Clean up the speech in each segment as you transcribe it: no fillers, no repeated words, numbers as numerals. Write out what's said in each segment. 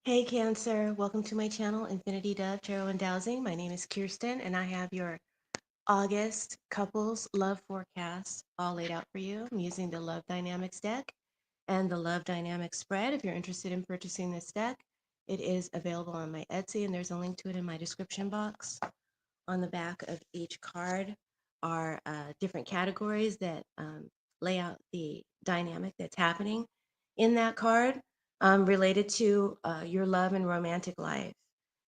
Hey Cancer, welcome to my channel, Infinity Dove Tarot and Dowsing. My name is Kirsten and I have your August couples love forecast all laid out for you. I'm using the Love Dynamics deck and the Love Dynamics spread. If you're interested in purchasing this deck, it is available on my Etsy and there's a link to it in my description box. On the back of each card are different categories that lay out the dynamic that's happening in that card related to your love and romantic life.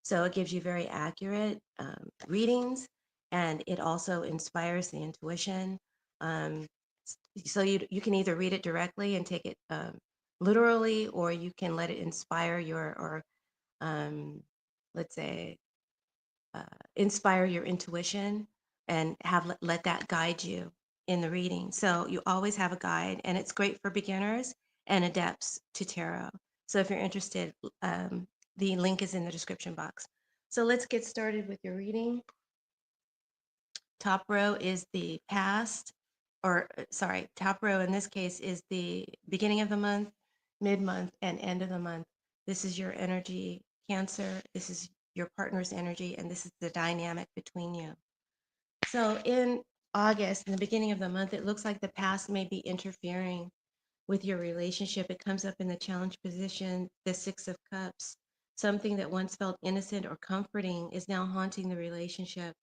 So it gives you very accurate readings, and it also inspires the intuition. Um, so you can either read it directly and take it literally, or you can let it inspire or um, let's say uh, inspire your intuition and have let that guide you in the reading. So you always have a guide, and it's great for beginners and adepts to tarot. So if you're interested, um, the link is in the description box. So let's get started with your reading. Top row is the past, or sorry, top row in this case is the beginning of the month, mid-month, and end of the month. This is your energy, Cancer. This is your partner's energy, and this is the dynamic between you. So in August, in the beginning of the month, it looks like the past may be interfering with your relationship. It comes up in the challenge position, the Six of Cups. Something that once felt innocent or comforting is now haunting the relationship.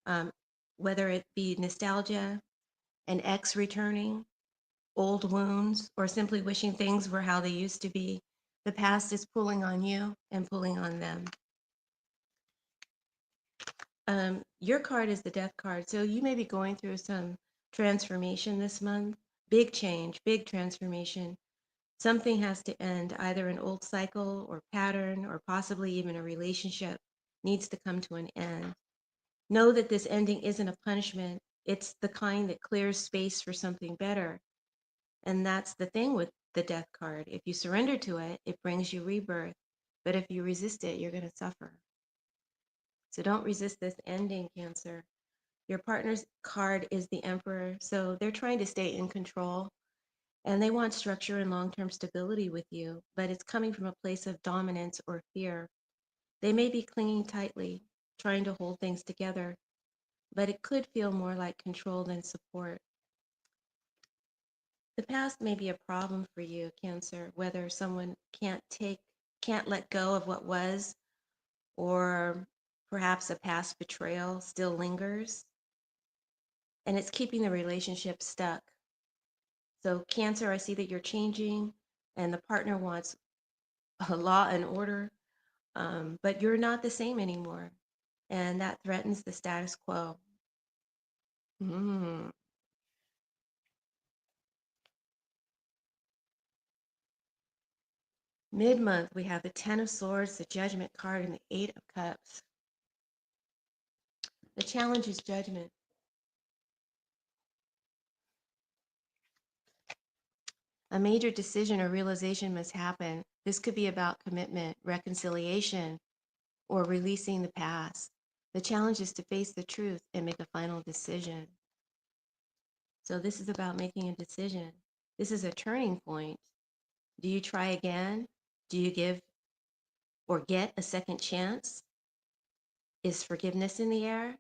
Um, whether it be nostalgia, an ex returning, old wounds, or simply wishing things were how they used to be, the past is pulling on you and pulling on them. Your card is the death card. So you may be going through some transformation this month, big change, big transformation. Something has to end, either an old cycle or pattern, or possibly even a relationship needs to come to an end. Know that this ending isn't a punishment. It's the kind that clears space for something better. And that's the thing with the death card. If you surrender to it, it brings you rebirth. But if you resist it, you're going to suffer. So don't resist this ending, Cancer. Your partner's card is the Emperor. So they're trying to stay in control and they want structure and long term stability with you, but it's coming from a place of dominance or fear. They may be clinging tightly, trying to hold things together, but it could feel more like control than support. The past may be a problem for you, Cancer, whether someone can't let go of what was, or perhaps a past betrayal still lingers, and it's keeping the relationship stuck. So, Cancer, I see that you're changing, and the partner wants a law and order, but you're not the same anymore, and that threatens the status quo. Mm. Mid-month, we have the Ten of Swords, the Judgment card, and the Eight of Cups. The challenge is judgment. A major decision or realization must happen. This could be about commitment, reconciliation, or releasing the past. The challenge is to face the truth and make a final decision. So this is about making a decision. This is a turning point. Do you try again? Do you give or get a second chance? Is forgiveness in the air?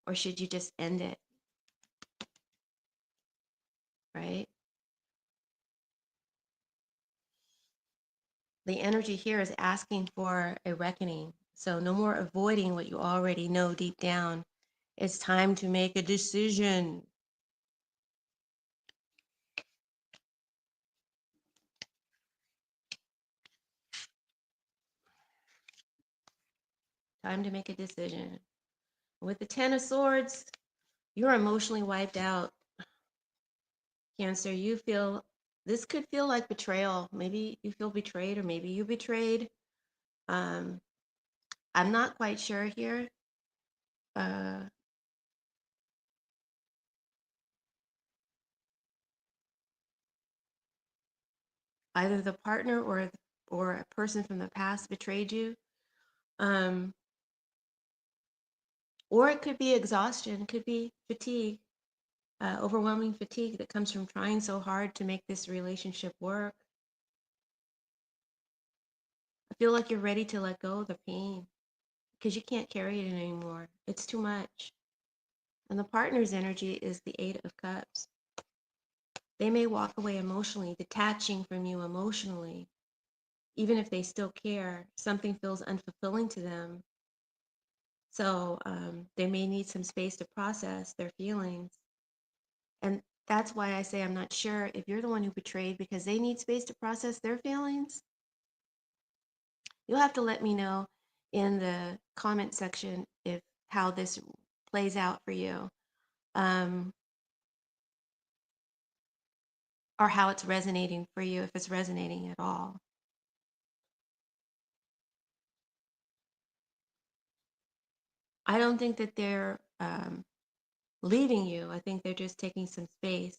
Or should you just end it? Right? The energy here is asking for a reckoning. So no more avoiding what you already know deep down. It's time to make a decision. Time to make a decision. With the Ten of Swords, you're emotionally wiped out. Cancer, you feel this could feel like betrayal. Maybe you feel betrayed, or maybe you betrayed. Um, I'm not quite sure here. Uh, Either the partner or a person from the past betrayed you. Um, or it could be exhaustion, it could be fatigue, overwhelming fatigue that comes from trying so hard to make this relationship work. feel like you're ready to let go of the pain because you can't carry it anymore. It's too much. And the partner's energy is the Eight of Cups. They may walk away emotionally, detaching from you emotionally. Even if they still care, something feels unfulfilling to them. So they may need some space to process their feelings. And that's why I say I'm not sure if you're the one who betrayed because they need space to process their feelings. You'll have to let me know in the comment section if how this plays out for you, um, or how it's resonating for you, if it's resonating at all. I don't think that they're leaving you. I think they're just taking some space,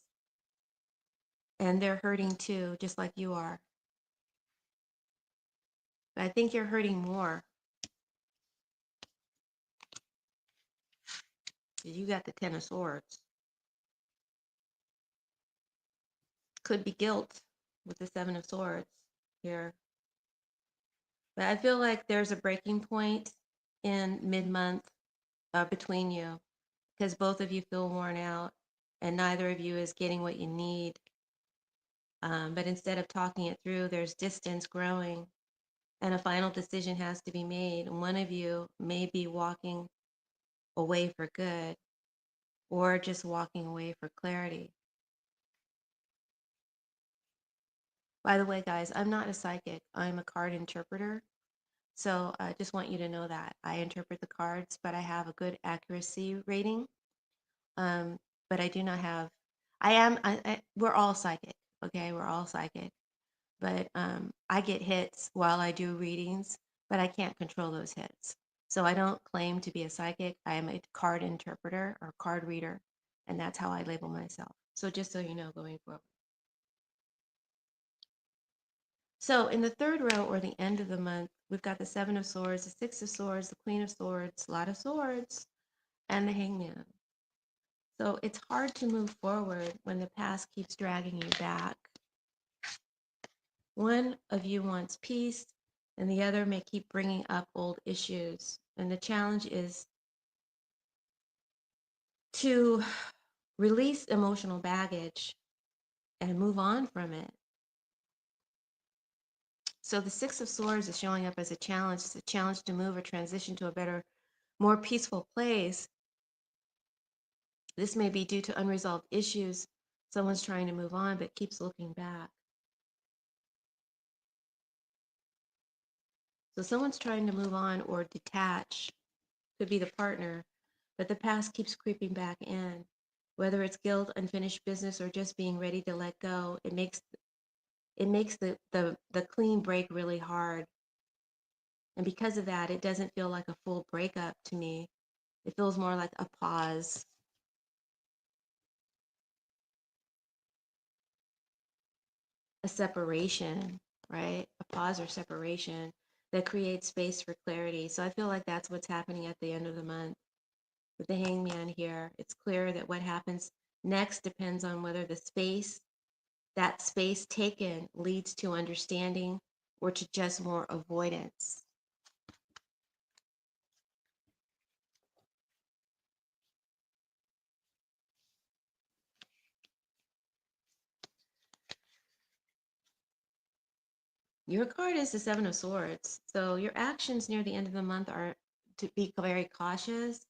and they're hurting too, just like you are. But I think you're hurting more. You got the Ten of Swords. Could be guilt with the Seven of Swords here. But I feel like there's a breaking point in mid-month between you because both of you feel worn out and neither of you is getting what you need. But instead of talking it through, there's distance growing and a final decision has to be made. And one of you may be walking away for good or just walking away for clarity. By the way, guys, I'm not a psychic. I'm a card interpreter. So I just want you to know that. I interpret the cards, but I have a good accuracy rating. Um, but I do not have, we're all psychic, okay? We're all psychic. But I get hits while I do readings, but I can't control those hits. So I don't claim to be a psychic. I am a card interpreter or card reader, and that's how I label myself. So just so you know going forward. So in the third row or the end of the month, we've got the Seven of Swords, the Six of Swords, the Queen of Swords, a lot of swords, and the Hangman. So it's hard to move forward when the past keeps dragging you back. One of you wants peace, and the other may keep bringing up old issues. And the challenge is to release emotional baggage and move on from it. So the Six of Swords is showing up as a challenge. It's a challenge to move or transition to a better, more peaceful place. This may be due to unresolved issues. Someone's trying to move on but keeps looking back. So someone's trying to move on or detach, could be the partner, but the past keeps creeping back in. Whether it's guilt, unfinished business, or just being ready to let go, it makes the clean break really hard. And because of that, it doesn't feel like a full breakup to me. It feels more like a pause, a separation, right? A pause or separation that creates space for clarity. So I feel like that's what's happening at the end of the month. With the Hangman here, it's clear that what happens next depends on whether that space taken leads to understanding or to just more avoidance. Your card is the Seven of Swords. So your actions near the end of the month are to be very cautious.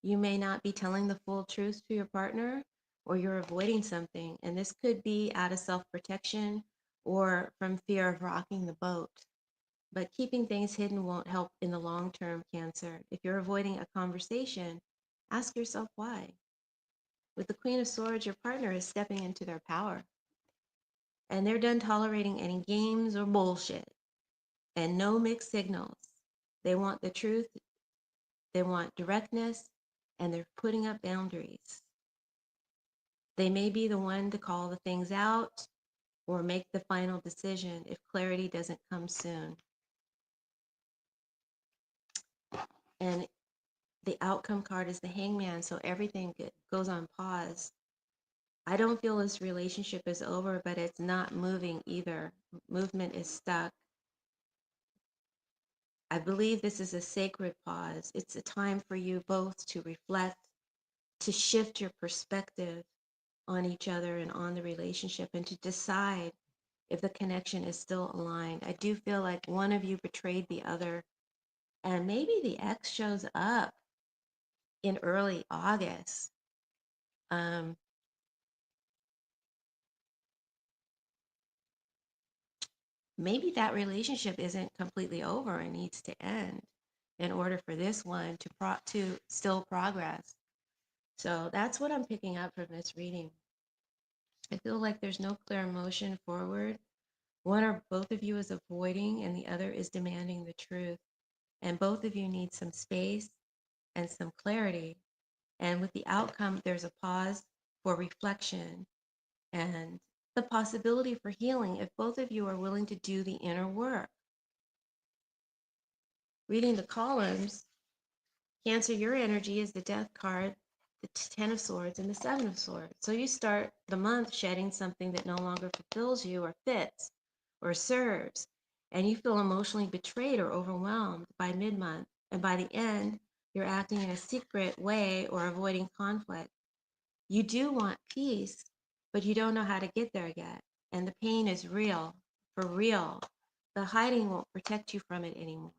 You may not be telling the full truth to your partner, or you're avoiding something. And this could be out of self-protection or from fear of rocking the boat. But keeping things hidden won't help in the long term, Cancer. If you're avoiding a conversation, ask yourself why. With the Queen of Swords, your partner is stepping into their power and they're done tolerating any games or bullshit and no mixed signals. They want the truth, they want directness, and they're putting up boundaries. They may be the one to call the things out or make the final decision if clarity doesn't come soon. And the outcome card is the Hangman, so everything goes on pause. I don't feel this relationship is over, but it's not moving either. Movement is stuck. I believe this is a sacred pause. It's a time for you both to reflect, to shift your perspective on each other and on the relationship, and to decide if the connection is still aligned. I do feel like one of you betrayed the other, and maybe the ex shows up in early August. Um, Maybe that relationship isn't completely over and needs to end in order for this one to still progress. So that's what I'm picking up from this reading. I feel like there's no clear motion forward. One or both of you is avoiding, and the other is demanding the truth. And both of you need some space and some clarity. And with the outcome, there's a pause for reflection and the possibility for healing if both of you are willing to do the inner work. Reading the columns, Cancer, your energy is the Death card, the Ten of Swords, and the Seven of Swords. So you start the month shedding something that no longer fulfills you or fits or serves, and you feel emotionally betrayed or overwhelmed by mid-month. And by the end, you're acting in a secret way or avoiding conflict. You do want peace, but you don't know how to get there yet. And the pain is real, for real. The hiding won't protect you from it anymore.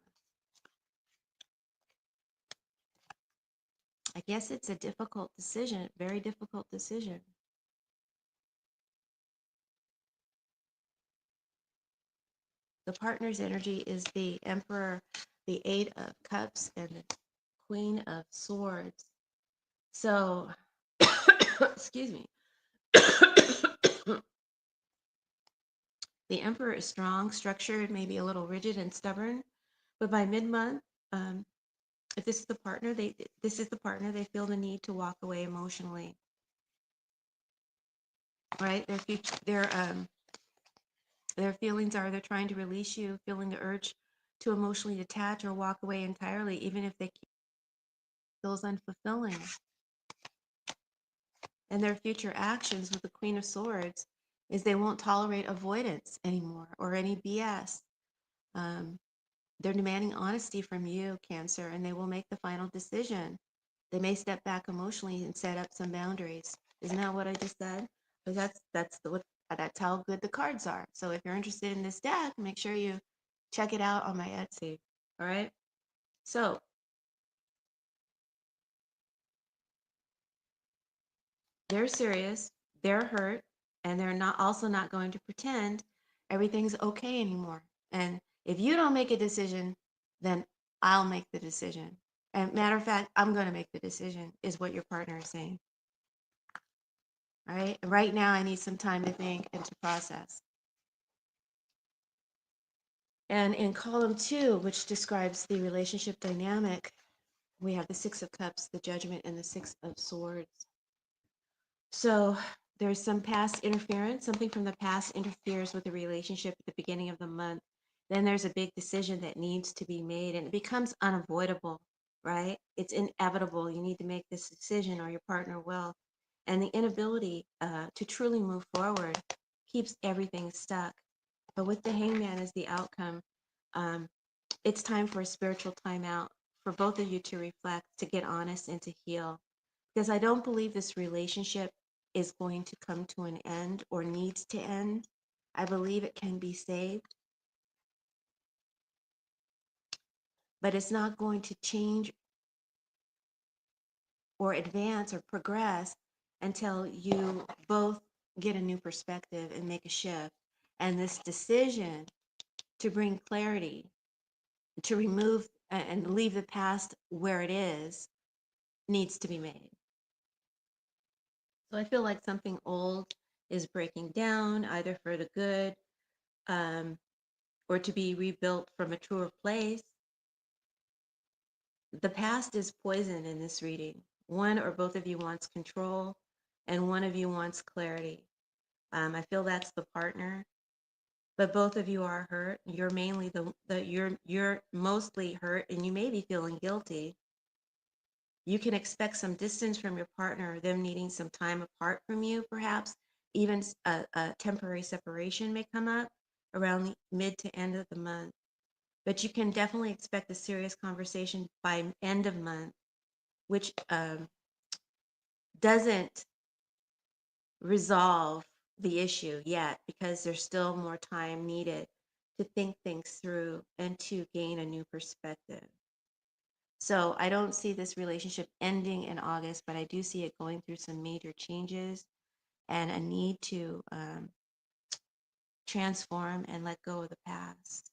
I guess it's a difficult decision, very difficult decision. The partner's energy is the Emperor, the Eight of Cups, and the Queen of Swords. So, excuse me. The Emperor is strong, structured, maybe a little rigid and stubborn, but by mid-month, if this is the partner, they feel the need to walk away emotionally, right? Their feelings are they're trying to release you, feeling the urge to emotionally detach or walk away entirely, even if they feels unfulfilling. And their future actions with the Queen of Swords is they won't tolerate avoidance anymore or any BS. Um, they're demanding honesty from you, Cancer, and they will make the final decision. They may step back emotionally and set up some boundaries. Isn't that what I just said? But that's how good the cards are. So if you're interested in this deck, make sure you check it out on my Etsy. All right. So they're serious, they're hurt, and they're not going to pretend everything's okay anymore. And if you don't make a decision, then I'll make the decision. And matter of fact, I'm going to make the decision, is what your partner is saying. All right. Right now, I need some time to think and to process. And in column 2, which describes the relationship dynamic, we have the Six of Cups, the Judgment, and the Six of Swords. So there's some past interference, something from the past interferes with the relationship at the beginning of the month. Then there's a big decision that needs to be made, and it becomes unavoidable, right? It's inevitable. You need to make this decision or your partner will. And the inability to truly move forward keeps everything stuck. But with the Hangman as the outcome, um, it's time for a spiritual timeout for both of you to reflect, to get honest, and to heal. Because I don't believe this relationship is going to come to an end or needs to end. I believe it can be saved, but it's not going to change or advance or progress until you both get a new perspective and make a shift. And this decision to bring clarity, to remove and leave the past where it is, needs to be made. So I feel like something old is breaking down, either for the good um, or to be rebuilt from a truer place. The past is poison in this reading. One or both of you wants control, and one of you wants clarity. I feel that's the partner, but both of you are hurt. You're mainly you're mostly hurt, and you may be feeling guilty. You can expect some distance from your partner, them needing some time apart from you, perhaps. Even a temporary separation may come up around the mid to end of the month. but you can definitely expect a serious conversation by end of month, which doesn't resolve the issue yet because there's still more time needed to think things through and to gain a new perspective. So I don't see this relationship ending in August, but I do see it going through some major changes and a need to transform and let go of the past.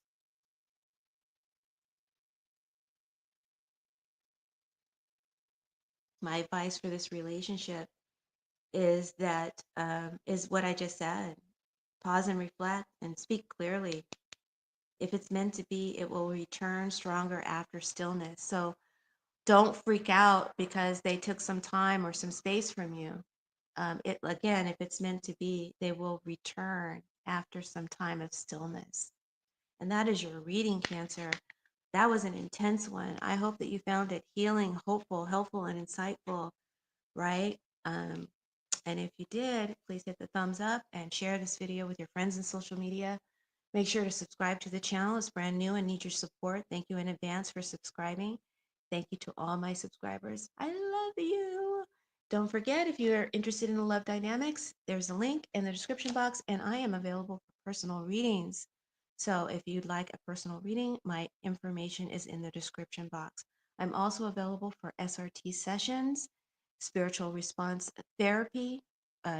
My advice for this relationship is that is what I just said. Pause and reflect and speak clearly. If it's meant to be, it will return stronger after stillness. So don't freak out because they took some time or some space from you. It again, if it's meant to be, they will return after some time of stillness. And that is your reading, Cancer. That was an intense one. I hope that you found it healing, hopeful, helpful, and insightful, right? Um, and if you did, please hit the thumbs up and share this video with your friends in social media. Make sure to subscribe to the channel. It's brand new and need your support. Thank you in advance for subscribing. Thank you to all my subscribers. I love you. Don't forget, if you're interested in the love dynamics, there's a link in the description box, and I am available for personal readings. So if you'd like a personal reading, my information is in the description box. I'm also available for SRT sessions, spiritual response therapy,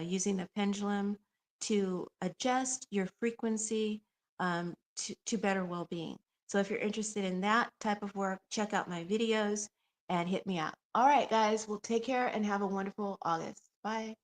using the pendulum to adjust your frequency to better well-being. So if you're interested in that type of work, check out my videos and hit me up. All right, guys, well, take care and have a wonderful August. Bye.